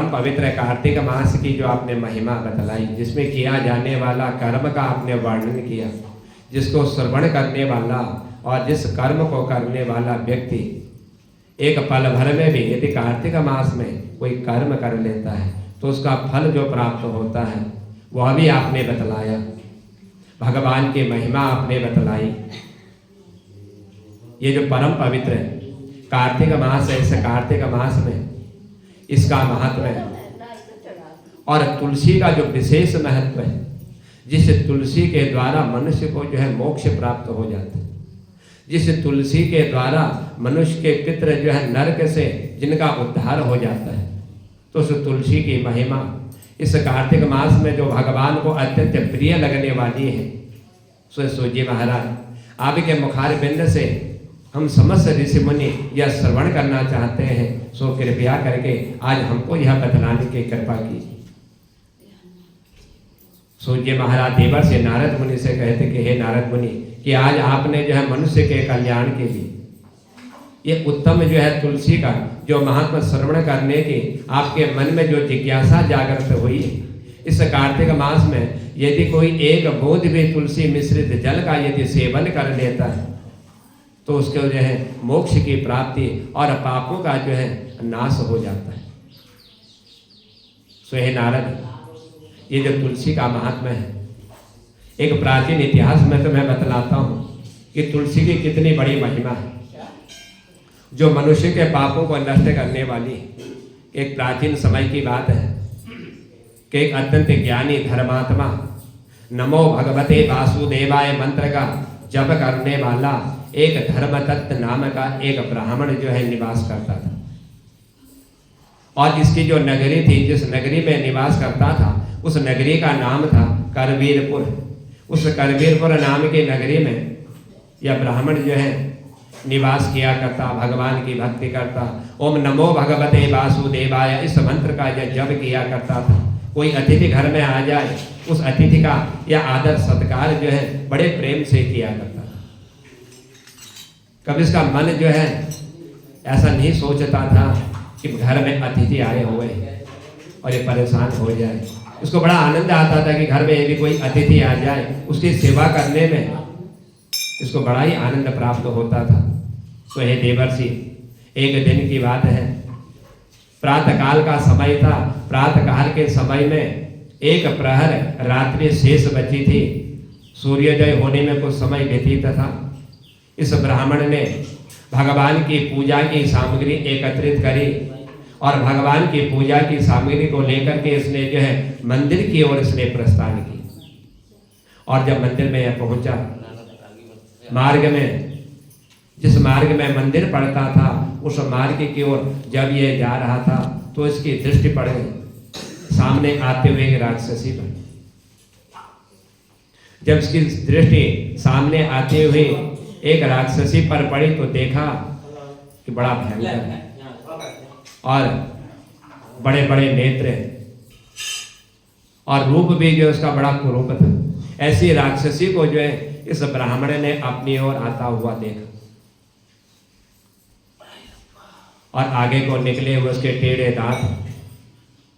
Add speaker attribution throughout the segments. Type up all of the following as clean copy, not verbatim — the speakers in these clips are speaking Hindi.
Speaker 1: परम पवित्र कार्तिक मास की जो आपने महिमा बतलाई, जिसमें किया जाने वाला कर्म का आपने वर्णन किया, जिसको श्रवण करने वाला और जिस कर्म को करने वाला व्यक्ति एक पल भर में भी यदि कार्तिक मास में कोई कर्म कर लेता है तो उसका फल जो प्राप्त होता है वह भी आपने बतलाया। भगवान की महिमा आपने बतलाई। ये जो परम पवित्र कार्तिक मास है, इस कार्तिक मास में इसका महत्व है और तुलसी का जो विशेष महत्व है, जिस तुलसी के द्वारा मनुष्य को जो है मोक्ष प्राप्त हो जाता है, जिस तुलसी के द्वारा मनुष्य के पितृ जो है नरक से जिनका उद्धार हो जाता है, तो उस तुलसी की महिमा इस कार्तिक मास में जो भगवान को अत्यंत प्रिय लगने वाली है। सो सूजी महाराज आपके मुखार बिंद से हम समस्त ऋषि मुनि यह श्रवण करना चाहते हैं, सो कृपया करके आज हमको यह बतलाने की कृपा कीजिए। सूर्य महाराज देवर से नारद मुनि से कहते कि हे नारद मुनि, कि आज आपने जो है मनुष्य के कल्याण के लिए ये उत्तम जो है तुलसी का जो महात्मा श्रवण करने की आपके मन में जो जिज्ञासा जागृत हुई, इस कार्तिक मास में यदि कोई एक बूंद भी तुलसी मिश्रित जल का यदि सेवन कर लेता है तो उसके जो है मोक्ष की प्राप्ति और पापों का जो है नाश हो जाता है। सो हे नारद, ये जो तुलसी का महात्मा है, एक प्राचीन इतिहास में तो मैं बतलाता हूँ कि तुलसी की कितनी बड़ी महिमा है, जो मनुष्य के पापों को नष्ट करने वाली। एक प्राचीन समय की बात है कि एक अत्यंत ज्ञानी धर्मात्मा नमो भगवते वासुदेवाय मंत्र का जप करने वाला एक धर्मदत्त नाम का एक ब्राह्मण जो है निवास करता था। और इसकी जो नगरी थी, जिस नगरी में निवास करता था, उस नगरी का नाम था करवीरपुर। उस करवीरपुर नाम की नगरी में यह ब्राह्मण जो है निवास किया करता, भगवान की भक्ति करता, ओम नमो भगवते वासुदेवाय इस मंत्र का यह जप किया करता था। कोई अतिथि घर में आ जाए, उस अतिथि का यह आदर सत्कार जो है बड़े प्रेम से किया करता। कभी इसका मन जो है ऐसा नहीं सोचता था कि घर में अतिथि आए हुए और ये परेशान हो जाए। उसको बड़ा आनंद आता था कि घर में यदि कोई अतिथि आ जाए, उसकी सेवा करने में इसको बड़ा ही आनंद प्राप्त होता था। तो हे देवर्षि, एक दिन की बात है, प्रातः काल का समय था। प्रातः काल के समय में एक प्रहर रात्रि शेष बची थी, सूर्योदय होने में कुछ समय व्यतीत था। इस ब्राह्मण ने भगवान की पूजा की सामग्री एकत्रित करी और भगवान की पूजा की सामग्री को लेकर के इसने जो है मंदिर की ओर इसने प्रस्थान की। और जब मंदिर में यह पहुंचा, मार्ग में जिस मार्ग में मंदिर पड़ता था, उस मार्ग की ओर जब ये जा रहा था तो इसकी दृष्टि पड़ गई सामने आते हुए एक राक्षसी पर। जब इसकी दृष्टि सामने आते हुए एक राक्षसी पर पड़ी तो देखा कि बड़ा भयंकर है और बड़े बड़े नेत्र और रूप भी जो उसका बड़ा कुरूप था। ऐसी राक्षसी को जो है इस ब्राह्मण ने अपनी ओर आता हुआ देखा और आगे को निकले हुए उसके टेढ़े दांत,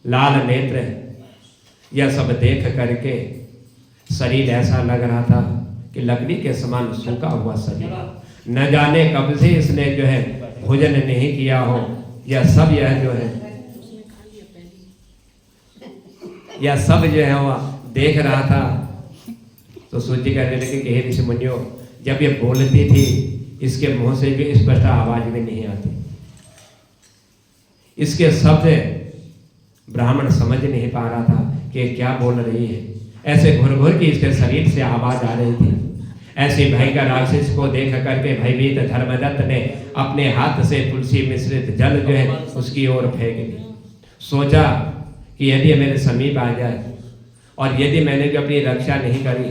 Speaker 1: लाल नेत्र, यह सब देख करके शरीर ऐसा लग रहा था कि लकड़ी के समान सूखा हुआ शरीर। न जाने कब से इसने जो है भोजन नहीं किया हो, यह सब यह जो है यह सब जो है वह देख रहा था। तो सूची कहने लगे कि हे ऋषि मुनियों, जब ये बोलती थी इसके मुंह से भी स्पष्ट आवाज में नहीं आती, इसके शब्द ब्राह्मण समझ नहीं पा रहा था कि क्या बोल रही है। ऐसे घुर घुर की इसके शरीर से आवाज आ रही थी। ऐसे भयंकर राक्षस को देख करके भयभीत धर्मदत्त ने अपने हाथ से तुलसी मिश्रित जल जो है उसकी ओर फेंक दी। सोचा कि यदि मेरे समीप आ जाए और यदि मैंने जो अपनी रक्षा नहीं करी,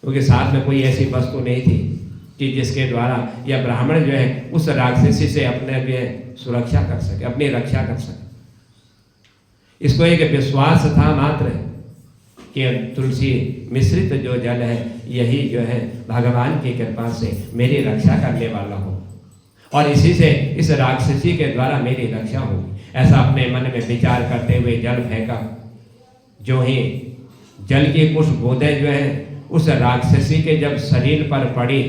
Speaker 1: क्योंकि साथ में कोई ऐसी वस्तु नहीं थी कि जिसके द्वारा यह ब्राह्मण जो है उस राक्षसी से अपने जो है सुरक्षा कर सके, अपनी रक्षा कर सके। इसको एक विश्वास था मात्र कि तुलसी मिश्रित जो जल है यही जो है भगवान की कृपा से मेरी रक्षा करने वाला हो और इसी से इस राक्षसी के द्वारा मेरी रक्षा होगी। ऐसा अपने मन में विचार करते हुए जल फेंका। जो ही जल की कुछ बूंदें जो है उस राक्षसी के जब शरीर पर पड़ी,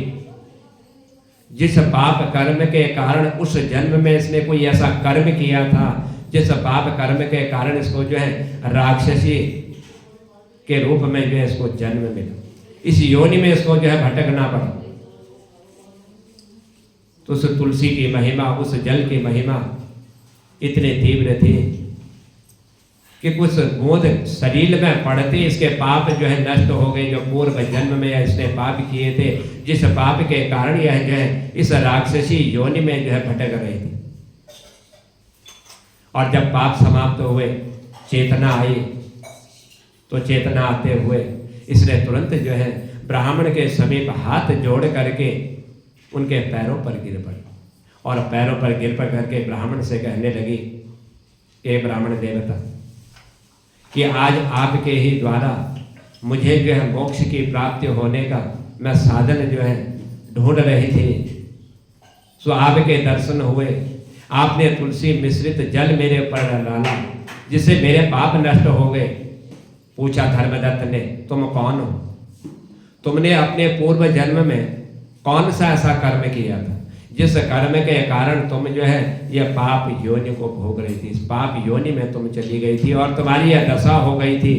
Speaker 1: जिस पाप कर्म के कारण उस जन्म में इसने कोई ऐसा कर्म किया था, जिस पाप कर्म के कारण इसको जो है राक्षसी के रूप में जो है इसको जन्म मिला, इस योनि में इसको जो है भटकना पड़ा। तो उस तुलसी की महिमा, उस जल की महिमा इतनी तीव्र थी कि कुछ बूंद शरीर में पड़ते इसके पाप जो है नष्ट हो गए, जो पूर्व जन्म में इसने पाप किए थे, जिस पाप के कारण यह जो है इस राक्षसी योनि में जो है भटक रही थी। और जब पाप समाप्त हुए, चेतना आई, तो चेतना आते हुए इसने तुरंत जो है ब्राह्मण के समीप हाथ जोड़ करके उनके पैरों पर गिर पड़ी और पैरों पर गिर पड़ करके ब्राह्मण से कहने लगी, हे ब्राह्मण देवता, कि आज आपके ही द्वारा मुझे जो है मोक्ष की प्राप्ति होने का मैं साधन जो है ढूंढ रही थी। सो आपके दर्शन हुए, आपने तुलसी मिश्रित जल मेरे ऊपर डाला जिससे मेरे पाप नष्ट हो गए। पूछा धर्मदत्त ने, तुम कौन हो? तुमने अपने पूर्व जन्म में कौन सा ऐसा कर्म किया था जिस कर्म के कारण तुम जो है ये पाप योनि को भोग रही थी? इस पाप योनि में तुम चली गई थी और तुम्हारी यह दशा हो गई थी,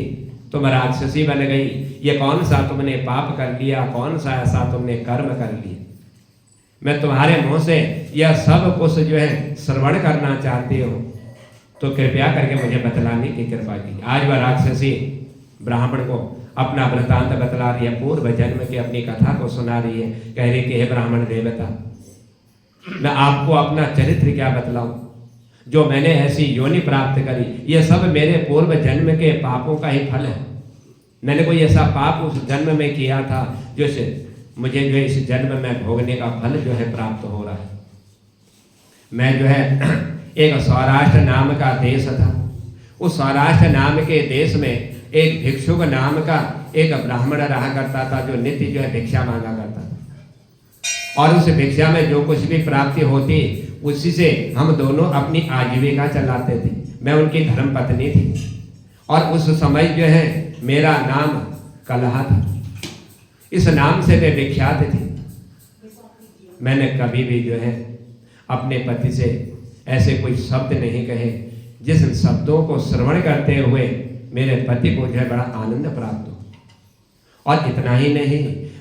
Speaker 1: तुम राक्षसी बन गई। ये कौन सा तुमने पाप कर लिया, कौन सा ऐसा तुमने कर्म कर लिया? मैं तुम्हारे मुंह से यह सब कुछ जो है श्रवण करना चाहती हूँ, तो कृपया करके मुझे बतलाने की कृपा की। आज वह राक्षसी ब्राह्मण को अपना वृत्तांत बतला रही है, पूर्व जन्म की अपनी कथा को सुना रही है। कह रही कि हे ब्राह्मण देवता, मैं आपको अपना चरित्र क्या बतलाऊं, जो मैंने ऐसी योनि प्राप्त करी, ये सब मेरे पूर्व जन्म के पापों का ही फल है। मैंने कोई ऐसा पाप उस जन्म में किया था जो मुझे जो इस जन्म में भोगने का फल जो है प्राप्त हो रहा है। मैं जो है एक सौराष्ट्र नाम का देश था, उस सौराष्ट्र नाम के देश में एक भिक्षुक नाम का एक ब्राह्मण रहा करता था, जो नित्य जो है भिक्षा मांगा करता था। और उस भिक्षा में जो कुछ भी प्राप्ति होती उसी से हम दोनों अपनी आजीविका चलाते थे। मैं उनकी धर्म पत्नी थी और उस समय जो है मेरा नाम कलहा था, इस नाम से मैं विख्यात थी। मैंने कभी भी जो है अपने पति से ऐसे कोई शब्द नहीं कहे जिस शब्दों को श्रवण करते हुए मेरे पति को जो है बड़ा आनंद प्राप्त हो। और इतना ही नहीं,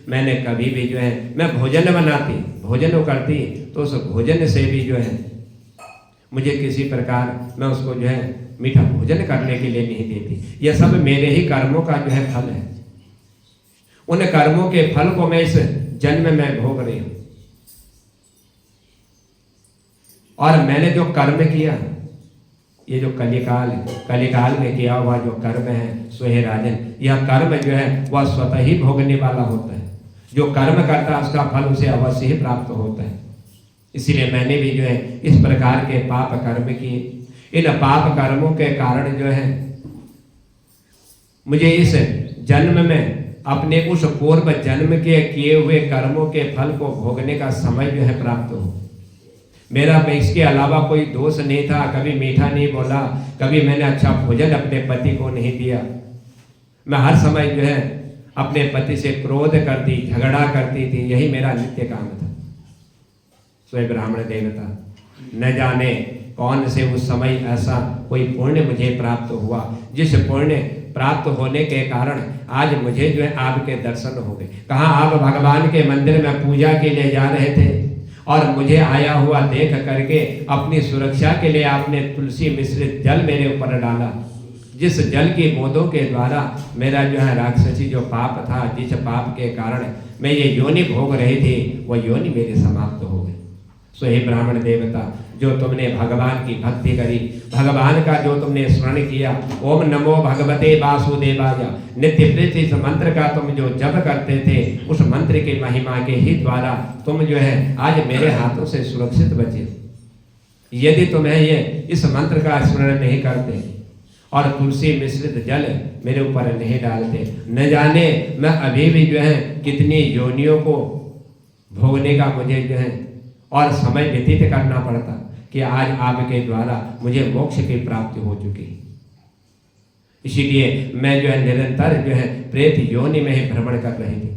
Speaker 1: मैंने कभी भी जो है मैं भोजन बनाती, भोजन करती, तो उस भोजन से भी जो है मुझे किसी प्रकार मैं उसको जो है मीठा भोजन करने के लिए नहीं देती। यह सब मेरे ही कर्मों का जो है फल है। उन कर्मों के फल को मैं इस जन्म में भोग रही हूं। और मैंने जो कर्म किया, ये जो कलिकाल में किया हुआ जो कर्म है सो हे राजन, यह कर्म जो है वह स्वतः ही भोगने वाला होता है। जो कर्म करता है उसका फल उसे अवश्य ही प्राप्त होता है। इसीलिए मैंने भी जो है इस प्रकार के पाप कर्म किए। इन पाप कर्मों के कारण जो है मुझे इस जन्म में अपने उस पूर्व जन्म के किए हुए कर्मों के फल को भोगने का समय जो है प्राप्त हो। मेरा इसके अलावा कोई दोष नहीं था, कभी मीठा नहीं बोला, कभी मैंने अच्छा भोजन अपने पति को नहीं दिया। मैं हर समय जो है अपने पति से क्रोध करती, झगड़ा करती थी, यही मेरा नित्य काम था। स्वयं ब्राह्मण देवता, न जाने कौन से उस समय ऐसा कोई पुण्य मुझे प्राप्त हुआ, जिस पुण्य प्राप्त होने के कारण आज मुझे जो है आपके दर्शन हो गए। कहाँ आप भगवान के मंदिर में पूजा के लिए जा रहे थे और मुझे आया हुआ देख करके अपनी सुरक्षा के लिए आपने तुलसी मिश्रित जल मेरे ऊपर डाला, जिस जल की बूंदों के द्वारा मेरा जो है राक्षसी जो पाप था, जिस पाप के कारण मैं ये योनि भोग रही थी, वह योनि मेरे समाप्त हो गई। सो हे ब्राह्मण देवता, जो तुमने भगवान की भक्ति करी, भगवान का जो तुमने स्मरण किया, ओम नमो भगवते वासुदेवाय, नित्य प्रीति इस मंत्र का तुम जो जप करते थे, उस मंत्र की महिमा के ही द्वारा तुम जो है आज मेरे हाथों से सुरक्षित बचे। यदि तुम्हें ये इस मंत्र का स्मरण नहीं करते और तुलसी मिश्रित जल मेरे ऊपर नहीं डालते, न जाने मैं अभी भी जो है कितनी योनियों को भोगने का मुझे जो है और समय व्यतीत करना पड़ता, कि आज आपके द्वारा मुझे मोक्ष की प्राप्ति हो चुकी। इसीलिए मैं जो है निरंतर जो है प्रेत योनि में ही भ्रमण कर रही थी,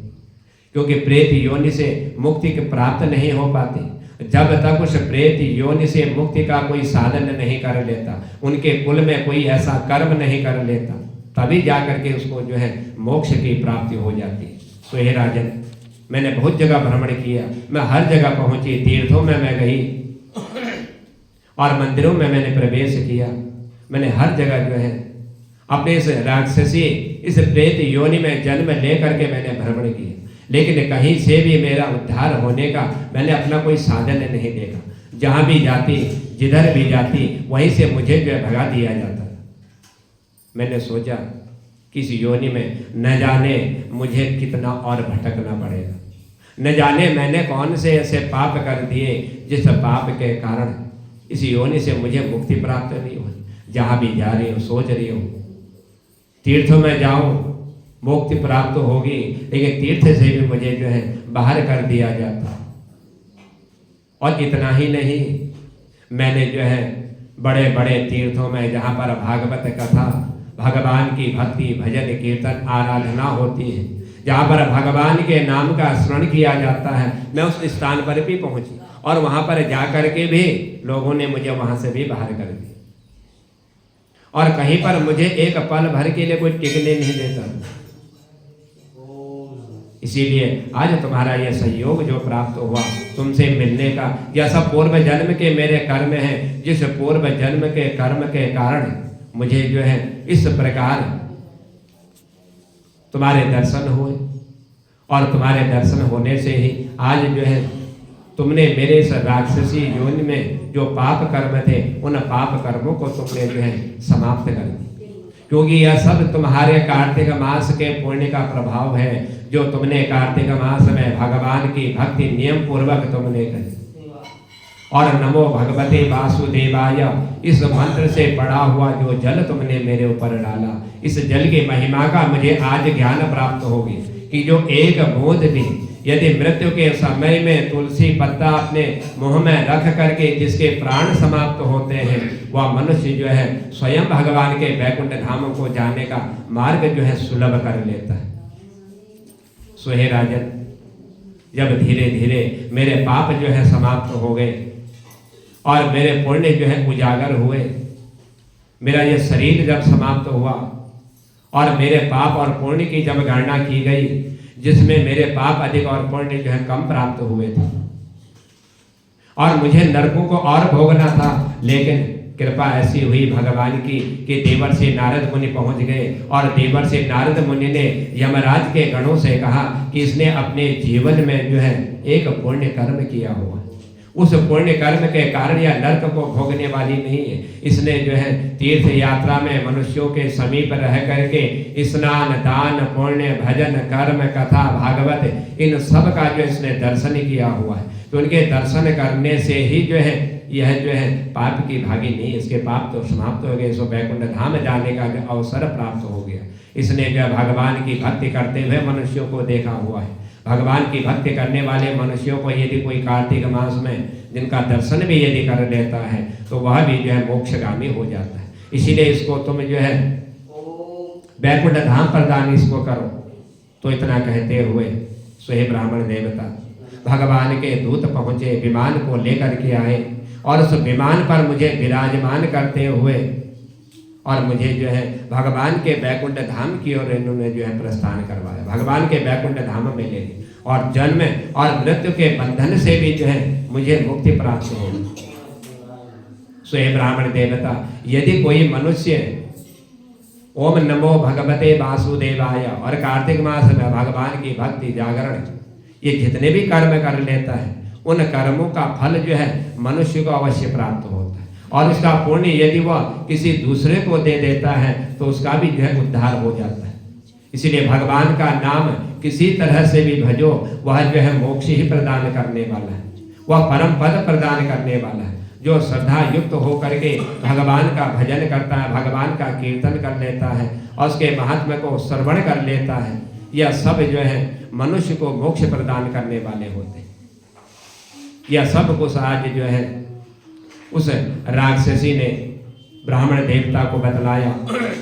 Speaker 1: क्योंकि प्रेत योनि से मुक्ति की प्राप्त नहीं हो पाती जब तक उस प्रेत योनि से मुक्ति का कोई साधन नहीं कर लेता, उनके कुल में कोई ऐसा कर्म नहीं कर लेता, तभी जाकर के उसको जो है मोक्ष की प्राप्ति हो जाती। तो हे राजन, मैंने बहुत जगह भ्रमण किया, मैं हर जगह पहुंची, तीर्थों में मैं गई और मंदिरों में मैंने प्रवेश किया, मैंने हर जगह जो है अपने इस राक्षसी इस प्रेत योनि में जन्म ले करके मैंने भ्रमण किया, लेकिन कहीं से भी मेरा उद्धार होने का मैंने अपना कोई साधन नहीं देखा। जहाँ भी जाती, जिधर भी जाती, वहीं से मुझे जो है भगा दिया जाता। मैंने सोचा कि इस योनि में न जाने मुझे कितना और भटकना पड़ेगा, न जाने मैंने कौन से ऐसे पाप कर दिए जिस पाप के कारण इस योनि से मुझे मुक्ति प्राप्त नहीं हुई। जहाँ भी जा रही हूँ सोच रही हूँ तीर्थों में जाऊँ मुक्ति प्राप्त होगी, लेकिन तीर्थ से भी मुझे जो है बाहर कर दिया जाता। और इतना ही नहीं, मैंने जो है बड़े बड़े तीर्थों में जहाँ पर भागवत कथा, भगवान की भक्ति, भजन, कीर्तन, आराधना होती है, जहाँ पर भगवान के नाम का स्मरण किया जाता है, मैं उस स्थान पर भी पहुँची और वहाँ पर जा कर के भी लोगों ने मुझे वहाँ से भी बाहर कर दिया और कहीं पर मुझे एक पल भर के लिए कोई टिकने नहीं देता। इसीलिए आज तुम्हारा यह सहयोग जो प्राप्त हुआ तुमसे मिलने का, यह सब पूर्व जन्म के मेरे कर्म हैं, जिस पूर्व जन्म के कर्म के कारण मुझे जो है इस प्रकार तुम्हारे दर्शन हुए और तुम्हारे दर्शन होने से ही आज जो है तुमने मेरे इस राक्षसी योनि में जो पाप कर्म थे उन पाप कर्मों को तुमने जो है समाप्त कर दी, क्योंकि यह सब तुम्हारे कार्तिक मास के पुण्य का प्रभाव है जो तुमने कार्तिक मास में भगवान की भक्ति नियम पूर्वक तुमने करी। और नमो भगवते वासुदेवाय इस मंत्र से पड़ा हुआ जो जल तुमने मेरे ऊपर डाला, इस जल की महिमा का मुझे आज ज्ञान प्राप्त होगी कि जो एक बूंद भी यदि मृत्यु के समय में तुलसी पत्ता अपने मुंह में रख करके जिसके प्राण समाप्त होते हैं, वह मनुष्य जो है स्वयं भगवान के वैकुंठ धाम को जाने का मार्ग जो है सुलभ कर लेता है। सो हे राजन, जब धीरे धीरे मेरे पाप जो है समाप्त हो गए और मेरे पुण्य जो है उजागर हुए, मेरा ये शरीर जब समाप्त हुआ और मेरे पाप और पुण्य की जब गणना की गई, जिसमें मेरे पाप अधिक और पुण्य जो है कम प्राप्त हुए थे और मुझे नरकों को और भोगना था, लेकिन कृपा ऐसी हुई भगवान की कि देवर्षि नारद मुनि पहुंच गए और देवर्षि नारद मुनि ने यमराज के गणों से कहा कि इसने अपने जीवन में जो है एक पुण्य कर्म किया हुआ, उस पुण्य कर्म के कारण यह नरक को भोगने वाली नहीं है। इसने जो है तीर्थ यात्रा में मनुष्यों के समीप रह करके स्नान, दान, पुण्य, भजन, कर्म, कथा, भागवत, इन सब का जो इसने दर्शन किया हुआ है। तो उनके दर्शन करने से ही जो है यह जो है पाप की भागी नहीं, इसके पाप तो समाप्त हो गए, इसको वैकुंठ धाम जाने का अवसर प्राप्त हो गया। इसने जो भगवान की भक्ति करते हुए मनुष्यों को देखा हुआ है। भगवान की भक्ति करने वाले मनुष्यों को यदि कोई कार्तिक मास में जिनका दर्शन भी यदि कर लेता है तो वह भी जो है मोक्षगामी हो जाता है। इसीलिए इसको तुम जो है वैकुंठ धाम प्रदान इसको करो। तो इतना कहते हुए स्वयं ब्राह्मण देवता भगवान के दूत पहुँचे, विमान को लेकर के आए और उस विमान पर मुझे विराजमान करते हुए और मुझे जो है भगवान के वैकुंठ धाम की ओर इन्होंने जो है प्रस्थान करवाया, भगवान के वैकुंठ धाम में ले गए और जन्म और मृत्यु के बंधन से भी जो है मुझे मुक्ति प्राप्त होगी। स्वयं ब्राह्मण देवता, यदि कोई मनुष्य ओम नमो भगवते वासुदेवाय और कार्तिक मास में भगवान की भक्ति, जागरण, ये जितने भी कर्म कर लेता है उन कर्मों का फल जो है मनुष्य को अवश्य प्राप्त होता है और उसका पुण्य यदि वह किसी दूसरे को दे देता है तो उसका भी जो है उद्धार हो जाता है। इसीलिए भगवान का नाम किसी तरह से भी भजो, वह जो है मोक्ष ही प्रदान करने वाला है, वह परम पद प्रदान करने वाला है। जो श्रद्धा युक्त होकर के भगवान का भजन करता है, भगवान का कीर्तन कर लेता है और उसके महात्म्य को श्रवण कर लेता है, यह सब जो है मनुष्य को मोक्ष प्रदान करने वाले होते हैं। यह सब कुछ आज जो है उस राक्षसी ने ब्राह्मण देवता को बतलाया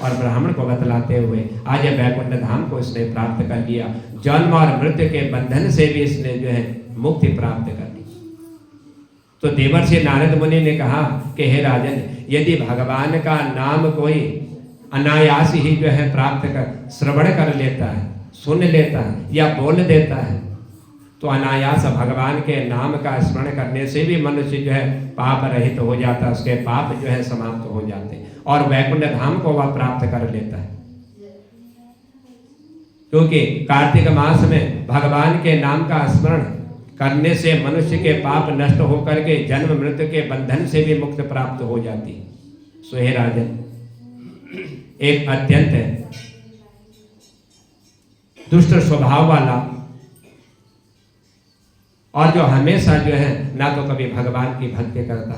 Speaker 1: और ब्राह्मण को बतलाते हुए आज वैकुंठ धाम को इसने प्राप्त कर लिया। जन्म और मृत्यु के बंधन से भी इसने जो है मुक्ति प्राप्त कर ली। तो देवर्षि नारद मुनि ने कहा कि हे राजन, यदि भगवान का नाम कोई अनायास ही जो है प्राप्त कर श्रवण कर लेता है, सुन लेता है या बोल देता है, तो अनायास भगवान के नाम का स्मरण करने से भी मनुष्य जो है पाप रहित हो जाता है, उसके पाप जो है समाप्त हो जाते हैं और वैकुंठ धाम को वह प्राप्त कर लेता है। क्योंकि कार्तिक मास में भगवान के नाम का स्मरण करने से मनुष्य के पाप नष्ट होकर के जन्म मृत्यु के बंधन से भी मुक्त प्राप्त हो जाती है। सो हे राजन, एक अत्यंत दुष्ट स्वभाव वाला और जो हमेशा जो है ना तो कभी भगवान की भक्ति करता,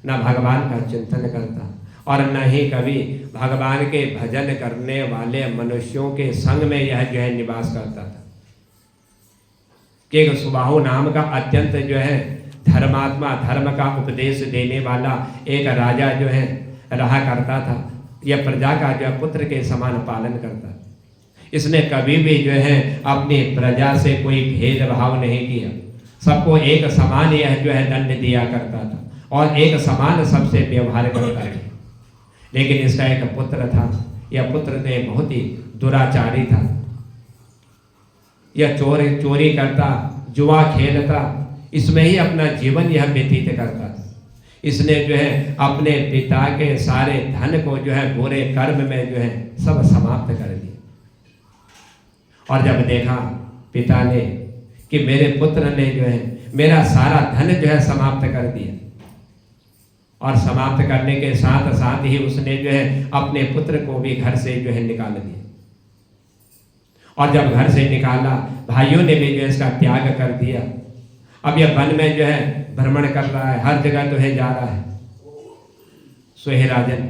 Speaker 1: ना भगवान का चिंतन करता और न ही कभी भगवान के भजन करने वाले मनुष्यों के संग में यह जो है निवास करता था। कि सुबाहु नाम का अत्यंत जो है धर्मात्मा, धर्म का उपदेश देने वाला एक राजा जो है रहा करता था। यह प्रजा का जो है पुत्र के समान पालन करता। इसने कभी भी जो है अपनी प्रजा से कोई भेदभाव नहीं किया, सबको एक समान यह जो है दंड दिया करता था और एक समान सबसे व्यवहार करता था। लेकिन इसका एक पुत्र था, यह पुत्र ने बहुत ही दुराचारी था। यह चोरी करता, जुआ खेलता, इसमें ही अपना जीवन यह व्यतीत करता था। इसने जो है अपने पिता के सारे धन को जो है बुरे कर्म में जो है सब समाप्त कर दिया। और जब देखा पिता ने कि मेरे पुत्र ने जो है मेरा सारा धन जो है समाप्त कर दिया और समाप्त करने के साथ साथ ही उसने जो है अपने पुत्र को भी घर से जो है निकाल दिया। और जब घर से निकाला, भाइयों ने भी जो है इसका त्याग कर दिया। अब यह वन में जो है भ्रमण कर रहा है, हर जगह जो है जा रहा है। सो हे राजन,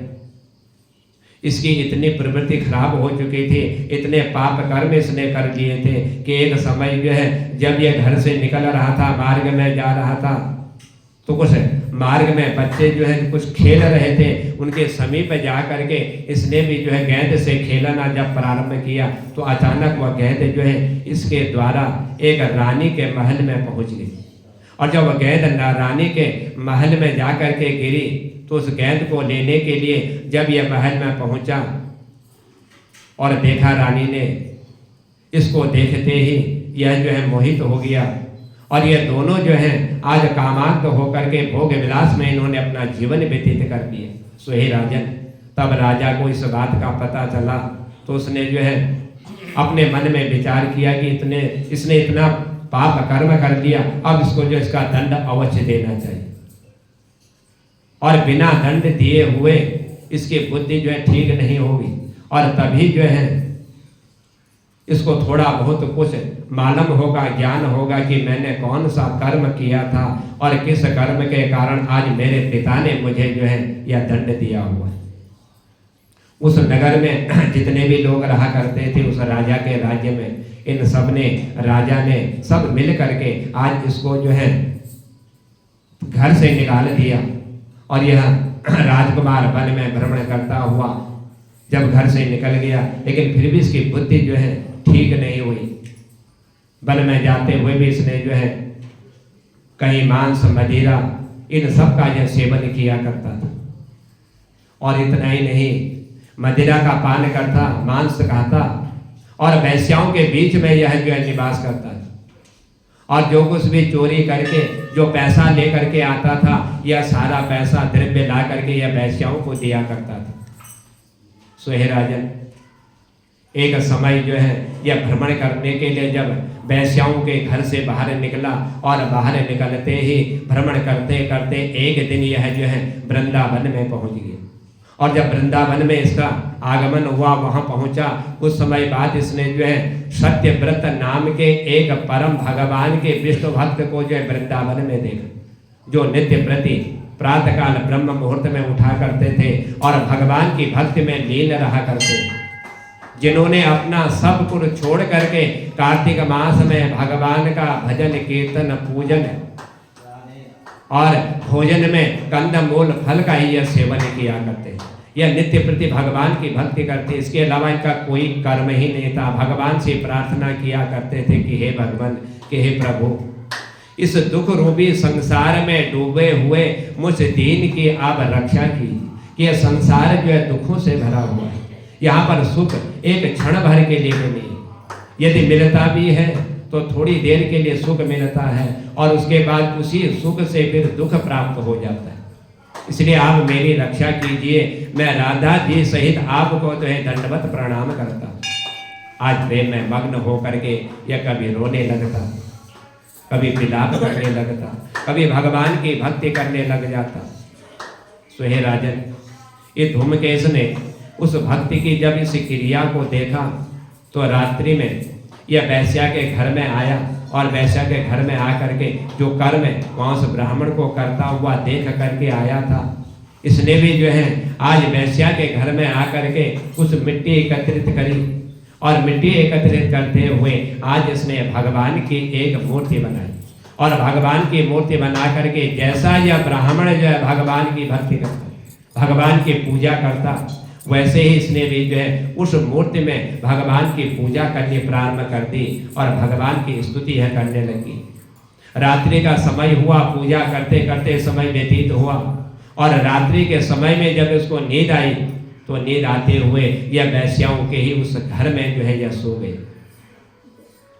Speaker 1: इसकी इतनी प्रवृत्ति खराब हो चुकी थी, इतने पाप कर्म इसने कर लिए थे कि एक समय जो है जब यह घर से निकल रहा था, मार्ग में जा रहा था, तो कुछ मार्ग में बच्चे जो है कुछ खेल रहे थे, उनके समीप जा करके इसने भी जो है गेंद से खेलना जब प्रारंभ किया तो अचानक वह गेंद जो है इसके द्वारा एक रानी के महल में पहुंच गई। और जब वह गेंद रानी के महल में जा करके गिरी तो उस गेंद को लेने के लिए जब यह महल में पहुंचा और देखा, रानी ने इसको देखते ही यह जो है मोहित हो गया और ये दोनों जो हैं आज कामांत होकर के भोग विलास में इन्होंने अपना जीवन व्यतीत कर दिया। सो हे राजन, तब राजा को इस बात का पता चला तो उसने जो है अपने मन में विचार किया कि इसने इतना पाप कर्म कर दिया, अब इसको जो इसका दंड अवश्य देना चाहिए। और बिना दंड दिए हुए इसकी बुद्धि जो है ठीक नहीं होगी और तभी जो है इसको थोड़ा बहुत कुछ मालूम होगा, ज्ञान होगा कि मैंने कौन सा कर्म किया था और किस कर्म के कारण आज मेरे पिता ने मुझे जो है यह दंड दिया हुआ है। उस नगर में जितने भी लोग रहा करते थे उस राजा के राज्य में, इन सब ने, राजा ने सब मिल करके आज इसको जो है घर से निकाल दिया। और यह राजकुमार वन में भ्रमण करता हुआ जब घर से निकल गया, लेकिन फिर भी इसकी बुद्धि जो है ठीक नहीं हुई। वन में जाते हुए भी इसने जो है कहीं मांस, मदिरा, इन सब का यह सेवन किया करता था। और इतना ही नहीं, मदिरा का पान करता, मांस खाता और वैश्याओं के बीच में यह जो है निवास करता था। और जो कुछ भी चोरी करके जो पैसा ले करके आता था, यह सारा पैसा द्रव्य ला करके यह वैश्याओं को दिया करता था। सो हे राजन, एक समय जो है यह भ्रमण करने के लिए जब वैश्याओं के घर से बाहर निकला और बाहर निकलते ही भ्रमण करते करते एक दिन यह जो है वृंदावन में पहुंच गया। और जब वृंदावन में इसका आगमन हुआ, वहां पहुंचा, कुछ समय बाद इसने जो है सत्यव्रत नाम के एक परम भगवान के विष्णु भक्त को जो है वृंदावन में देखा, जो नित्य प्रति प्रातःकाल ब्रह्म मुहूर्त में उठा करते थे और भगवान की भक्ति में लीन रहा करते, जिन्होंने अपना सब कुछ छोड़ करके कार्तिक मास में भगवान का भजन कीर्तन पूजन और भोजन में कंदमूल फल का ही यह सेवन किया करते हैं। यह नित्य प्रति भगवान की भक्ति करते, इसके अलावा इनका कोई कर्म ही नहीं था। भगवान से प्रार्थना किया करते थे कि हे भगवान, कि हे प्रभु, इस दुख रूपी संसार में डूबे हुए मुझ दीन की आप रक्षा कीजिए कि यह संसार जो है दुखों से भरा हुआ है। यहाँ पर सुख एक क्षण भर के लिए भी नहीं, यदि मिलता भी है तो थोड़ी देर के लिए सुख मिलता है और उसके बाद उसी सुख से फिर दुख प्राप्त हो जाता है। इसलिए आप मेरी रक्षा कीजिए। मैं राधा जी सहित आपको तो है दंडवत प्रणाम करता। आज प्रेम में मग्न होकर के यह कभी रोने लगता, कभी विलाप करने लगता, कभी भगवान की भक्ति करने लग जाता। सो हे राजन, ये धूमकेश ने उस भक्ति की जब इस क्रिया को देखा तो रात्रि में यह वैश्या के घर में आया और वैश्या के घर में आकर के जो कर्म वहाँ उस ब्राह्मण को करता हुआ देख करके आया था। इसने भी जो है आज वैश्या के घर में आकर के कुछ मिट्टी एकत्रित करी और मिट्टी एकत्रित करते हुए आज इसने भगवान की एक मूर्ति बनाई और भगवान की मूर्ति बना करके जैसा यह ब्राह्मण जो है भगवान की भक्ति करता, भगवान की पूजा करता, वैसे ही इसने भी जो है उस मूर्ति में भगवान की पूजा करनी प्रारंभ कर दी और भगवान की स्तुति है करने लगी। रात्रि का समय हुआ, पूजा करते करते समय व्यतीत हुआ और रात्रि के समय में जब इसको नींद आई तो नींद आते हुए यह वैश्याओं के ही उस घर में जो है यह सो गए।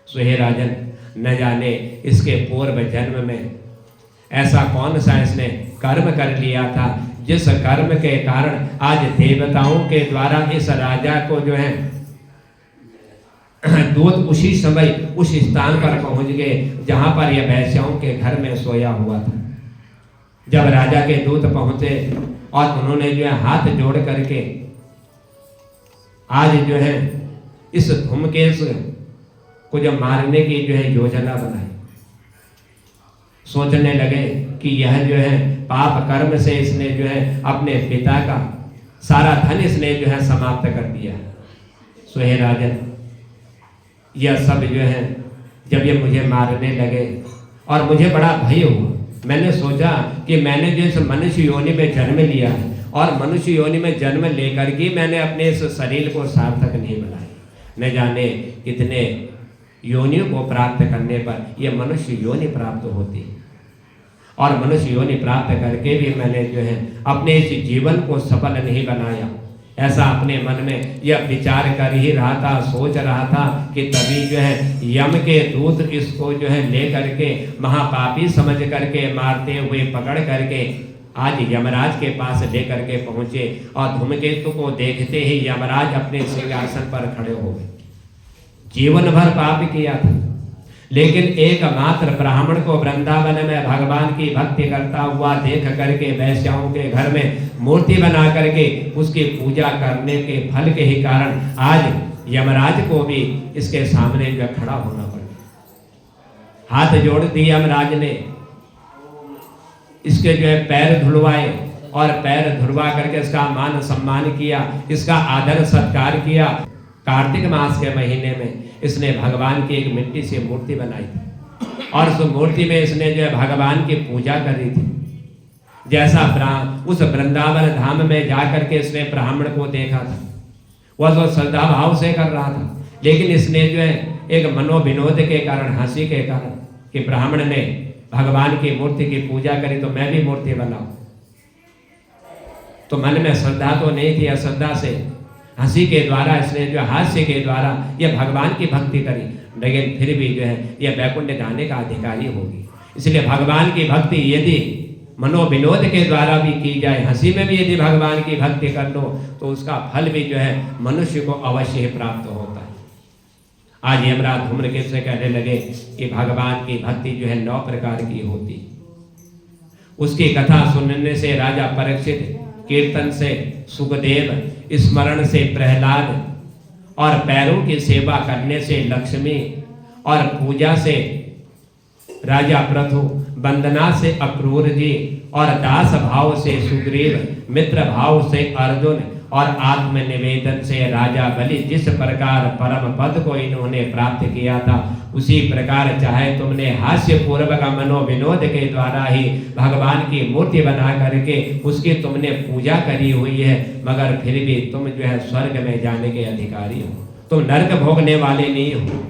Speaker 1: सो हे राजन, न जाने इसके पूर्व जन्म में ऐसा कौन सा इसने कर्म कर लिया था जिस कर्म के कारण आज देवताओं के द्वारा इस राजा को जो है दूत उसी समय उस स्थान पर पहुंच गए जहां पर यह वैश्याओं के घर में सोया हुआ था। जब राजा के दूत पहुंचे और उन्होंने जो है हाथ जोड़ करके आज जो है इस धूमकेश को जब मारने की जो है योजना बनाई, सोचने लगे कि यह जो है पाप कर्म से इसने जो है अपने पिता का सारा धन इसने जो है समाप्त कर दिया। सो हे राजन, यह सब जो है जब ये मुझे मारने लगे और मुझे बड़ा भय हुआ, मैंने सोचा कि मैंने जो इस मनुष्य योनि में जन्म लिया है और मनुष्य योनि में जन्म लेकर के मैंने अपने इस शरीर को सार्थक नहीं बनाया। न जाने कितने योनियों को प्राप्त करने पर यह मनुष्य योनि प्राप्त होती है और मनुष्य योनि प्राप्त करके भी मैंने जो है अपने इस जीवन को सफल नहीं बनाया। ऐसा अपने मन में यह विचार कर ही रहा था, सोच रहा था कि तभी जो है यम के दूत इसको जो है ले करके महापापी समझ करके मारते हुए पकड़ करके आज यमराज के पास ले करके पहुंचे और धूमकेतु को देखते ही यमराज अपने सिंहासन पर खड़े हो गए। जीवन भर पाप किया था लेकिन एकमात्र ब्राह्मण को वृंदावन में भगवान की भक्ति करता हुआ देख करके वैश्याओं के घर में मूर्ति बना करके उसकी पूजा करने के फल के ही कारण आज यमराज को भी इसके सामने जो खड़ा होना पड़ा। हाथ जोड़ दिए यमराज ने, इसके जो है पैर धुलवाए और पैर धुलवा करके इसका मान सम्मान किया, इसका आदर सत्कार किया। कार्तिक मास के महीने में इसने भगवान की एक मिट्टी से मूर्ति बनाई थी और उस मूर्ति में इसने जो है भगवान की पूजा करी थी। जैसा उस वृंदावन धाम में जाकर के इसने ब्राह्मण को देखा था, वह तो श्रद्धा भाव से कर रहा था, लेकिन इसने जो है एक मनोविनोद के कारण, हंसी के कारण कि ब्राह्मण ने भगवान की मूर्ति की पूजा करी तो मैं भी मूर्ति बनाऊं, तो मन में श्रद्धा तो नहीं थी, अश्रद्धा से हंसी के द्वारा इसने जो हास्य के द्वारा यह भगवान की भक्ति करी, लेकिन फिर भी जो है यह वैकुंठ जाने का अधिकारी होगी। इसलिए भगवान की भक्ति यदि मनोविनोद के द्वारा भी की जाए, हंसी में भी यदि भगवान की भक्ति कर लो तो उसका फल भी जो है मनुष्य को अवश्य ही प्राप्त होता है। आज यमराज धूम्रकेतु से कहने लगे कि भगवान की भक्ति जो है 9 प्रकार की होती। उसकी कथा सुनने से राजा परीक्षित, कीर्तन से सुखदेव, स्मरण से प्रहलाद और पैरों की सेवा करने से लक्ष्मी और पूजा से राजा प्रथु, वंदना से अक्रूर जी और दास भाव से सुग्रीव, मित्र भाव से अर्जुन और आत्मनिवेदन से राजा बलि जिस प्रकार परम पद को इन्होंने प्राप्त किया था, उसी प्रकार चाहे तुमने हास्य पूर्वक मनोविनोद के द्वारा ही भगवान की मूर्ति बना करके उसकी तुमने पूजा करी हुई है, मगर फिर भी तुम जो है स्वर्ग में जाने के अधिकारी हो, तुम नरक भोगने वाले नहीं हो।